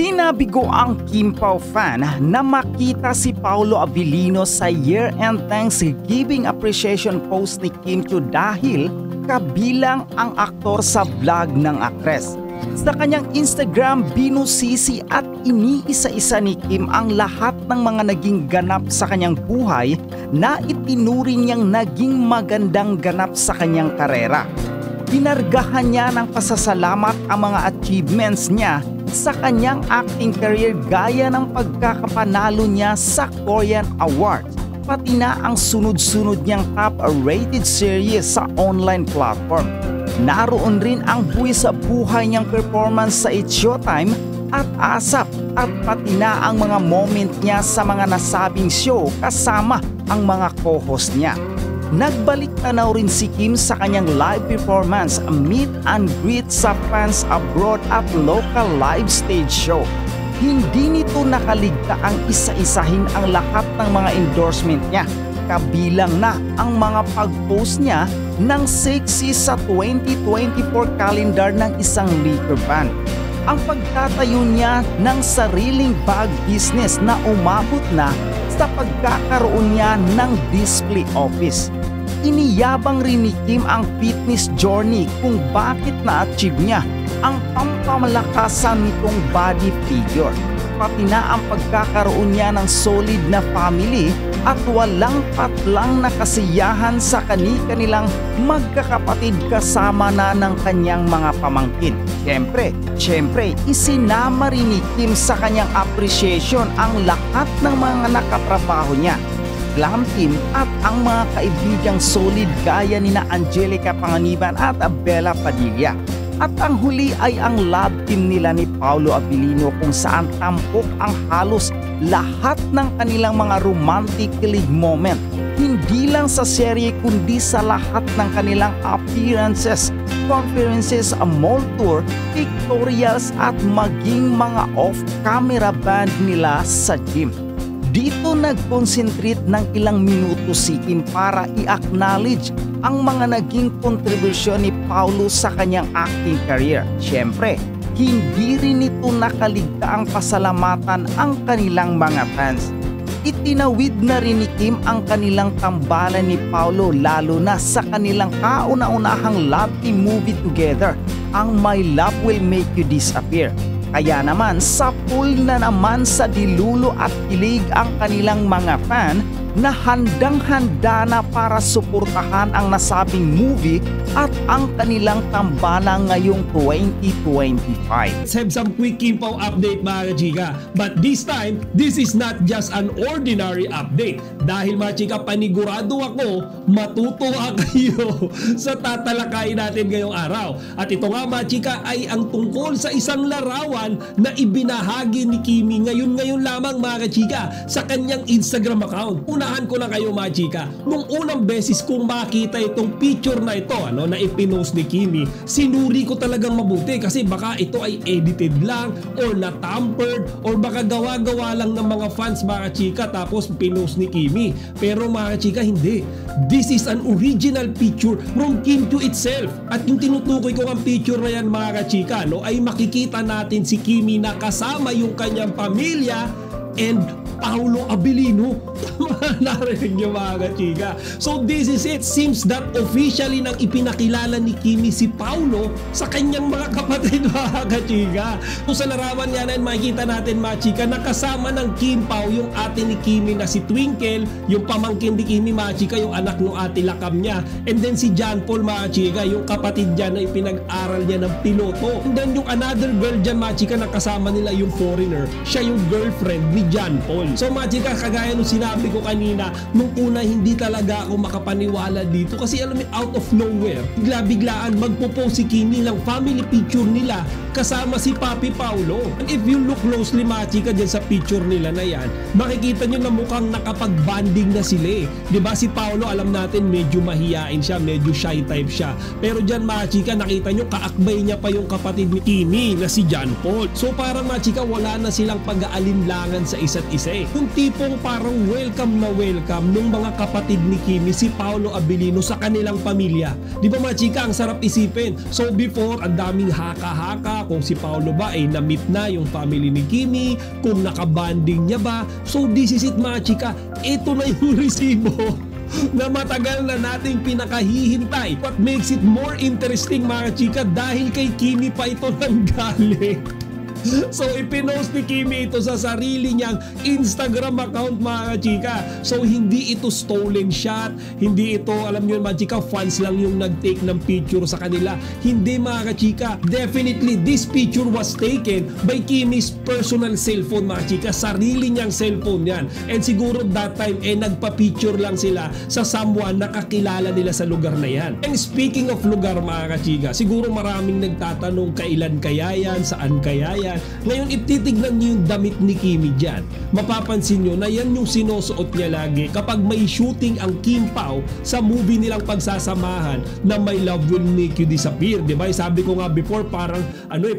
Hindi nabigo ang Kim Pao fan na makita si Paolo Abilino sa year-end Thanksgiving appreciation post ni Kim Chiu dahil kabilang ang aktor sa vlog ng aktres. Sa kanyang Instagram, binusisi at iniisa-isa ni Kim ang lahat ng mga naging ganap sa kanyang buhay na itinuring niyang naging magandang ganap sa kanyang karera. Pinargahan niya ng pasasalamat ang mga achievements niya sa kanyang acting career gaya ng pagkakapanalo niya sa Korean Awards, pati na ang sunod-sunod niyang top-rated series sa online platform. Naroon rin ang buwis sa buhay niyang performance sa It's Showtime at ASAP at pati na ang mga moment niya sa mga nasabing show kasama ang mga co-host niya. Nagbalik tanaw rin si Kim sa kanyang live performance, meet and greet sa fans abroad at local live stage show. Hindi nito nakaligta ang isa-isahin ang lahat ng mga endorsement niya, kabilang na ang mga pag-post niya ng sexy sa 2024 calendar ng isang liquor ban. Ang pagtatayo niya ng sariling bag business na umabot na sa pagkakaroon niya ng display office. Iniyabang rin ni Kim ang fitness journey kung bakit na-achieve niya ang pampamalakasan nitong body figure. Pati na ang pagkakaroon niya ng solid na family at walang patlang na kasiyahan sa kani-kanilang magkakapatid kasama na ng kanyang mga pamangkin. Siyempre, isinama rin ni Kim sa kanyang appreciation ang lahat ng mga nakatrabaho niya. Glam Team at ang mga kaibigang solid gaya nina Angelica Panganiban at Bella Padilla. At ang huli ay ang love team nila ni Paolo Abilino kung saan tampok ang halos lahat ng kanilang mga romantic kilig moment. Hindi lang sa serye kundi sa lahat ng kanilang appearances, conferences, mall tour, pictorials at maging mga off-camera band nila sa gym. Dito nag-concentrate ng ilang minuto si Kim para i-acknowledge ang mga naging kontribusyon ni Paolo sa kanyang acting career. Siyempre, hindi rin nito nakaligta ang pasalamatan ang kanilang mga fans. Itinawid na rin ni Kim ang kanilang tambalan ni Paolo lalo na sa kanilang kauna-unahang love team movie together, ang My Love Will Make You Disappear. Kaya naman sa pool na naman sa dilulo at kilig ang kanilang mga fan na handang-handa na para suportahan ang nasabing movie at ang kanilang tambalang ngayong 2025. Let's have some quick Kim Pao update mga chika. But this time, this is not just an ordinary update. Dahil mga chika, panigurado ako, matutuwa kayo sa tatalakayin natin ngayong araw. At ito nga mga chika ay ang tungkol sa isang larawan na ibinahagi ni Kimi ngayon lamang mga chika sa kanyang Instagram account. Unahan ko lang kayo mga chika, nung unang beses kong makita itong picture na ito na ipinost ni Kimi, sinuri ko talagang mabuti kasi baka ito ay edited lang or na-tampered or baka gawa-gawa lang ng mga fans mga chika tapos pinost ni Kimi. Pero mga chika, hindi. This is an original picture from Kim Chiu itself. At yung tinutukoy ko ang picture na yan mga chika ay makikita natin si Kimi na kasama yung kanyang pamilya and Paolo Abilino. Narinig niyo mga chika. So this is it. Seems that officially nang ipinakilala ni Kimi si Paolo sa kanyang mga kapatid mga chika. So sa larawan nga na makikita natin mga chika na kasama ng Kim Pao yung ate ni Kimi na si Twinkle, yung pamangkin ni Kimi mga chika, yung anak ng ate Lakam niya. And then si John Paul mga chika, yung kapatid niya na ipinag-aral niya ng piloto. And then yung another girl dyan mga chika na kasama nila yung foreigner, siya yung girlfriend ni John Paul. So mga chika, kagaya nung sinabi ko kanina, nung una hindi talaga ako makapaniwala dito kasi alam mo, out of nowhere, bigla-biglaan magpo-post si Kimi ng family picture nila kasama si Papi Paolo. And if you look closely mga chika dyan sa picture nila na yan, makikita nyo na mukhang nakapag-banding na sila eh. Diba si Paolo, alam natin medyo mahiyain siya, medyo shy type siya. Pero dyan mga chika, nakita nyo kaakbay niya pa yung kapatid ni Kimi na si John Paul. So parang mga chika, wala na silang pag-aalinlangan sa isa't isa eh. nangyari. Yung tipong parang welcome na welcome nung mga kapatid ni Kimi si Paolo Abilino sa kanilang pamilya. Di ba mga chika, ang sarap isipin. So before, ang daming haka-haka kung si Paolo ba ay na-meet na yung family ni Kimi, kung nakabanding niya ba. So this is it mga chika, ito na yung resibo na matagal na nating pinakahihintay. What makes it more interesting mga chika, dahil kay Kimi pa ito nanggaling. So ipinost ni Kimi ito sa sarili niyang Instagram account mga chika. So hindi ito stolen shot, hindi ito, alam niyo mga chika, fans lang yung nag-take ng picture sa kanila. Hindi mga chika, definitely this picture was taken by Kimi's personal cellphone mga chika. Sarili niyang cellphone yan. And siguro that time nagpa-picture lang sila sa someone na kakilala nila sa lugar na yan. And speaking of lugar mga chika, siguro maraming nagtatanong kailan kaya yan, saan kaya yan. Ngayon ititignan niyo yung damit ni Kimi dyan. Mapapansin niyo na yan yung sinusuot niya lagi kapag may shooting ang Kim Pao sa movie nilang pagsasamahan na My Love Will Make You Disappear. Diba? Sabi ko nga before, parang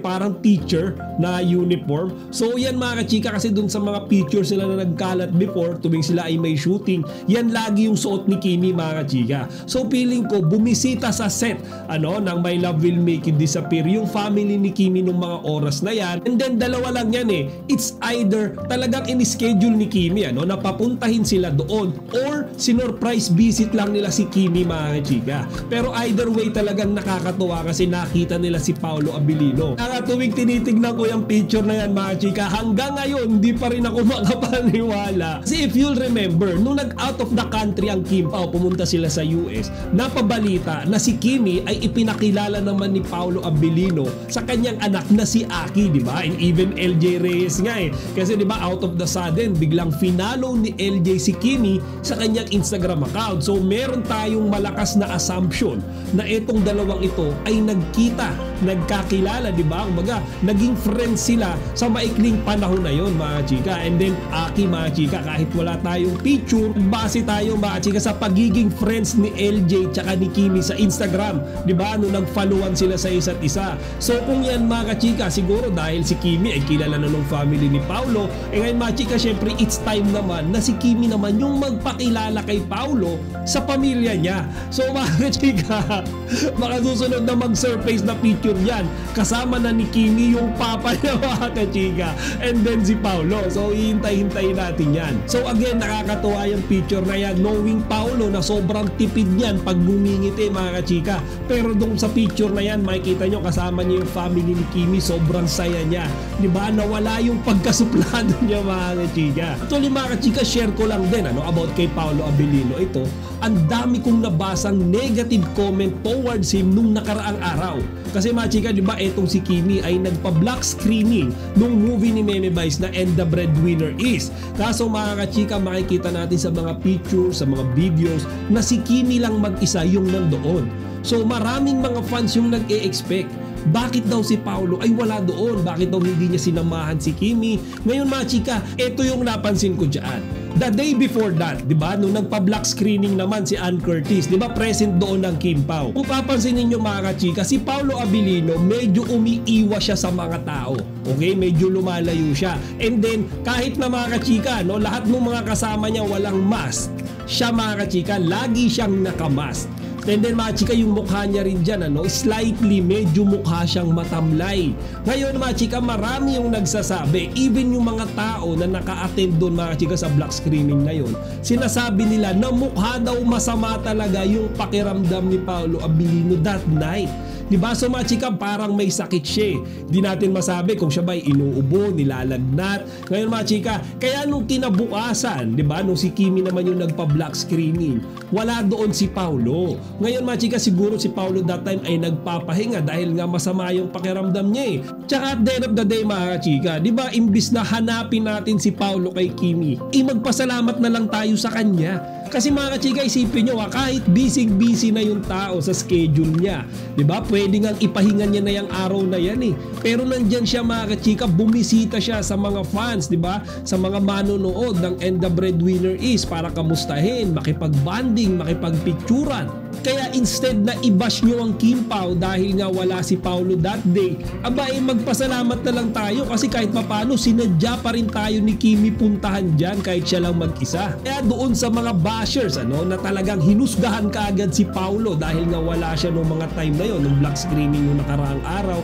parang teacher na uniform. So yan mga kachika, kasi dun sa mga pictures nila na nagkalat before tuwing sila ay may shooting, yan lagi yung suot ni Kimi mga kachika. So feeling ko bumisita sa set ng My Love Will Make You Disappear yung family ni Kimi nung mga oras na yan. And then dalawa lang yan it's either talagang in-schedule ni Kimi na papuntahin sila doon, or sinurprise visit lang nila si Kimi mga chika. Pero either way talagang nakakatuwa kasi nakita nila si Paolo Abilino. Tuwing tinitignan ko yung picture na yan mga chika, hanggang ngayon hindi pa rin ako makapaniwala. Kasi if you'll remember, nung nag-out of the country ang Kim Pao, pumunta sila sa US, napabalita na si Kimi ay ipinakilala naman ni Paolo Abilino sa kanyang anak na si Aki, di ba? And even LJ Reyes nga kasi di ba out of the sudden biglang finalo ni LJ si Kimi sa kanyang Instagram account. So meron tayong malakas na assumption na itong dalawang ito ay nagkita, nagkakilala, di ba? Kumbaga naging friends sila sa maikling panahon na yon mga chika. And then Aki mga chika, kahit wala tayong picture, base tayo mga chika sa pagiging friends ni LJ tsaka ni Kimi sa Instagram, di ba? Nung nag-followan sila sa isa't isa. So kung yan mga chika, siguro dahil si Kimi ay kilala na ng family ni Paolo, ngayon mga chika, syempre it's time naman na si Kimi naman yung magpakilala kay Paolo sa pamilya niya. So mga chika, baka susunod na mag-surface na picture yan kasama na ni Kimi yung papa niya mga chika, and then si Paolo. So hihintay-hintayin natin yan. So again, nakakatuwa yung picture na yan, knowing Paolo na sobrang tipid niyan pag bumingiti mga chika. Pero dun sa picture na yan, makikita nyo kasama niya yung family ni Kimi, sobrang saya niya. Diba? Nawala yung pagkasuplado niya mga chika. Actually mga chika, share ko lang din about kay Paolo Abilino ito. Ang dami kong nabasang negative comment towards him nung nakaraang araw. Kasi mga chika, diba, etong si Kimi ay nagpa-black screening nung movie ni Meme Vice na And the Breadwinner Is. Kaso mga chika, makikita natin sa mga pictures, sa mga videos na si Kimi lang mag-isa yung nandoon. So maraming mga fans yung nag-e-expect, bakit daw si Paolo ay wala doon? Bakit daw hindi niya sinamahan si Kimi? Ngayon mga chika, ito yung napansin ko dyan. The day before that, di ba, nung nagpa-black screening naman si Ann Curtis, di ba, present doon ng Kim Pao. Kung papansin ninyo mga chika, si Paolo Abilino medyo umiiwas siya sa mga tao. Okay, medyo lumalayo siya. And then, kahit na mga chika, lahat ng mga kasama niya walang mask, siya mga chika, lagi siyang nakamask. And then mga chika, yung mukha niya rin dyan, slightly medyo mukha siyang matamlay. Ngayon mga chika, marami yung nagsasabi, even yung mga tao na naka-attend doon mga chika sa black screening na yun, sinasabi nila na mukha daw masama talaga yung pakiramdam ni Paolo Abilino that night. Diba? So mga chika, parang may sakit siya. Di natin masabi kung siya ba'y inuubo, nilalagnat. Ngayon mga chika, kaya nung kinabukasan, diba, nung si Kimi naman yung nagpa-black screening, wala doon si Paolo. Ngayon mga chika, siguro si Paolo that time ay nagpapahinga dahil nga masama yung pakiramdam niya Tsaka at the end of the day mga chika, diba, imbis na hanapin natin si Paolo kay Kimi, magpasalamat na lang tayo sa kanya. Kasi mga chika, isipin nyo kahit busy na yung tao sa schedule niya, diba, pwede nga ipahinga niya na yung araw na yan pero nandyan siya mga chika, bumisita siya sa mga fans, diba, sa mga manonood ng And the Breadwinner Is para kamustahin, makipag-banding, makipag-picturan. Kaya instead na i-bash nyo ang Kim Pao dahil nga wala si Paulo that day, magpasalamat na lang tayo kasi kahit papano sinadya pa rin tayo ni Kimi puntahan dyan kahit siya lang mag-isa. Kaya doon sa mga bashers na talagang hinusgahan kaagad si Paulo dahil nga wala siya noong mga time na yon, nung black screening nung nakaraang araw,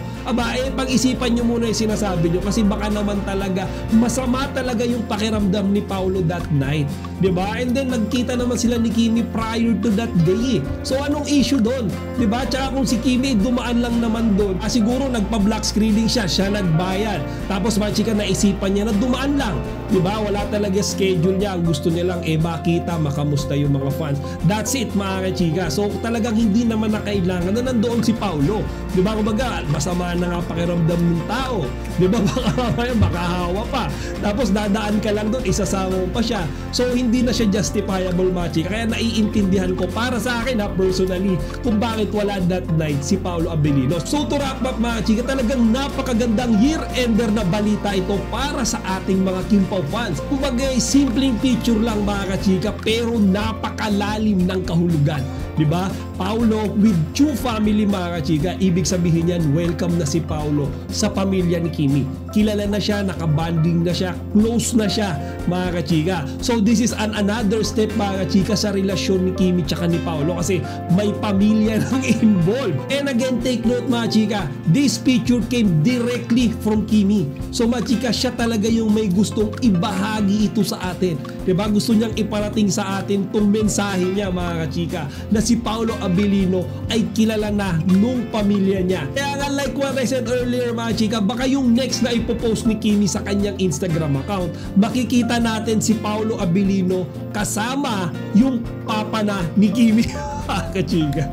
pag-isipan nyo muna yung sinasabi nyo kasi baka naman talaga masama talaga yung pakiramdam ni Paulo that night, diba? And then nagkita naman sila ni Kimi prior to that day. So anong issue doon? Diba? Tsaka kung si Kimi dumaan lang naman doon, siguro nagpa-black screening siya nagbayad. Tapos machika naisipan niya na dumaan lang. Diba? Wala talaga schedule niya. Ang gusto niya lang makita, makamusta yung mga fans. That's it mga kachika. So talagang hindi naman na kailangan na nandoon si Paulo. Diba? Kumbaga, masama na nga pakiramdam ng tao. Diba? Baka hawa pa. Tapos dadaan ka lang doon, isasama mo pa siya. So hindi na siya justifiable machika. Kaya naiintindihan ko para sa akin personally kung bakit wala that night si Paulo Abilino. So to wrap up mga chika, talagang napakagandang year-ender na balita ito para sa ating mga Kim Pao fans. Kumbaga simpleng picture lang mga kachika pero napakalalim ng kahulugan. Diba? Paulo with Chu family mga kachika, ibig sabihin yan welcome na si Paulo sa pamilya ni Kimi. Kilala na siya, nakabanding na siya, close na siya mga kachika. So this is another step mga kachika sa relasyon ni Kimi tsaka ni Paulo kasi may pamilya nang involved. And again, take note mga chika, this picture came directly from Kimi. So mga chika, siya talaga yung may gustong ibahagi ito sa atin. Diba? Gusto niyang iparating sa atin tong mensahe niya mga kachika na si Paulo Abilino ay kilala na nung pamilya niya. Kaya nga like what I said earlier mga chika, baka yung next na ipopost ni Kimi sa kanyang Instagram account, makikita natin si Paulo Abilino kasama yung papa na ni Kimi. Kachika.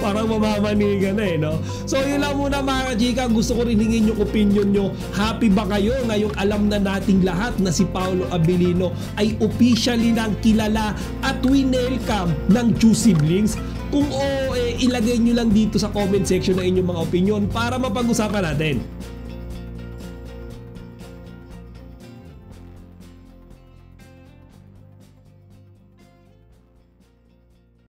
Parang mamamanigan na no? So yun lang muna mga kachika, gusto ko rin hingin yung opinion nyo. Happy ba kayo ngayong alam na nating lahat na si Paulo Abilino ay officially nang kilala at winelcome ng Chu siblings? Kung ilagay nyo lang dito sa comment section na inyong mga opinion para mapag-usapan natin.